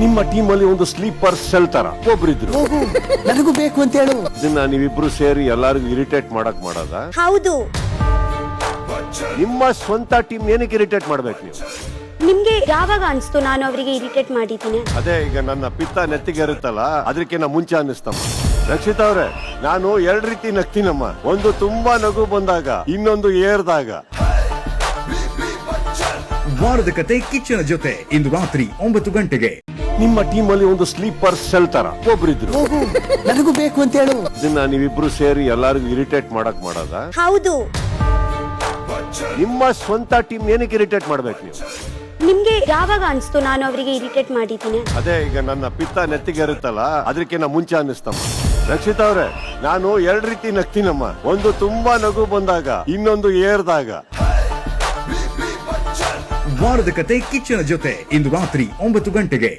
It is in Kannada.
ನಿಮ್ಮ ಟೀಮ್ ಅಲ್ಲಿ ಒಂದು ಸ್ಲೀಪರ್ ಸೆಲ್ ತರ ಒಬ್ರಿದ್ರು. ನನಗೂ ಬೇಕು ಅಂತ ಹೇಳು. ಇದನ್ನ ನೀವಿಬ್ರು ಸೇರಿ ಎಲ್ಲಾರಿಗೂ ಇರಿಟೇಟ್ ಮಾಡೋದ? ಹೌದು. ನಿಮ್ಮ ಸ್ವಂತ ಟೀಮ್ ಏನಕ್ಕೆ ಇರಿಟೇಟ್ ಮಾಡ್ಬೇಕು ನೀವು? ನಿಮ್ಗೆ ಯಾವಾಗ ಅನ್ಸ್ತು ನಾನು ಅವರಿಗೆ ಇರಿಟೇಟ್ ಮಾಡಿದ್ದೀನಿ? ಅದೇ ಈಗ ನನ್ನ ಪಿತ್ತ ನೆತ್ತಿಗೆ ಇರುತ್ತಲ್ಲ, ಅದಕ್ಕಿಂತ ಮುಂಚೆ ಅನ್ನಿಸ್ತಮ್ಮ. ರಕ್ಷಿತಾ ಅವ್ರೆ, ನಾನು ಎರಡ್ ರೀತಿ ನಗ್ತೀನಮ್ಮ. ಒಂದು ತುಂಬಾ ನಗು ಬಂದಾಗ, ಇನ್ನೊಂದು ಏರ್ದಾಗ. ವಾರದ ಕತೆ ಕಿಚ್ಚನ ಜೊತೆ ಇಂದು ರಾತ್ರಿ 9 ಗಂಟೆಗೆ. ನಿಮ್ಮ ಟೀಮ್ ಅಲ್ಲಿ ಒಂದು ಸ್ಲೀಪರ್ ಸೆಲ್ ತರ ಒಬ್ರಿದ್ರು. ನನಗೂ ಬೇಕು ಅಂತ ಹೇಳು. ಇದನ್ನ ನೀವಿಬ್ರು ಸೇರಿ ಎಲ್ಲಾರಿಗೂ ಇರಿಟೇಟ್ ಮಾಡೋದ? ಹೌದು. ನಿಮ್ಮ ಸ್ವಂತ ಟೀಮ್ ಏನಕ್ಕೆ ಇರಿಟೇಟ್ ಮಾಡ್ಬೇಕು ನೀವು? ನಿಮ್ಗೆ ಯಾವಾಗ ಅನ್ಸ್ತು ನಾನು ಅವರಿಗೆ ಇರಿಟೇಟ್ ಮಾಡಿದ್ದೀನಿ? ಅದೇ ಈಗ ನನ್ನ ಪಿತ್ತ ನೆತ್ತಿಗೆ ಇರುತ್ತಲ್ಲ, ಅದಕ್ಕಿಂತ ಮುಂಚೆ ಅನ್ನಿಸ್ತಮ್ಮ. ರಕ್ಷಿತಾ ಅವ್ರೆ, ನಾನು ಎರಡ್ ರೀತಿ ನಗ್ತೀನಮ್ಮ. ಒಂದು ತುಂಬಾ ನಗು ಬಂದಾಗ, ಇನ್ನೊಂದು ಏರ್ದಾಗ. ವಾರದ ಕತೆ ಕಿಚ್ಚನ ಜೊತೆ ಇಂದು ರಾತ್ರಿ 9 ಗಂಟೆಗೆ.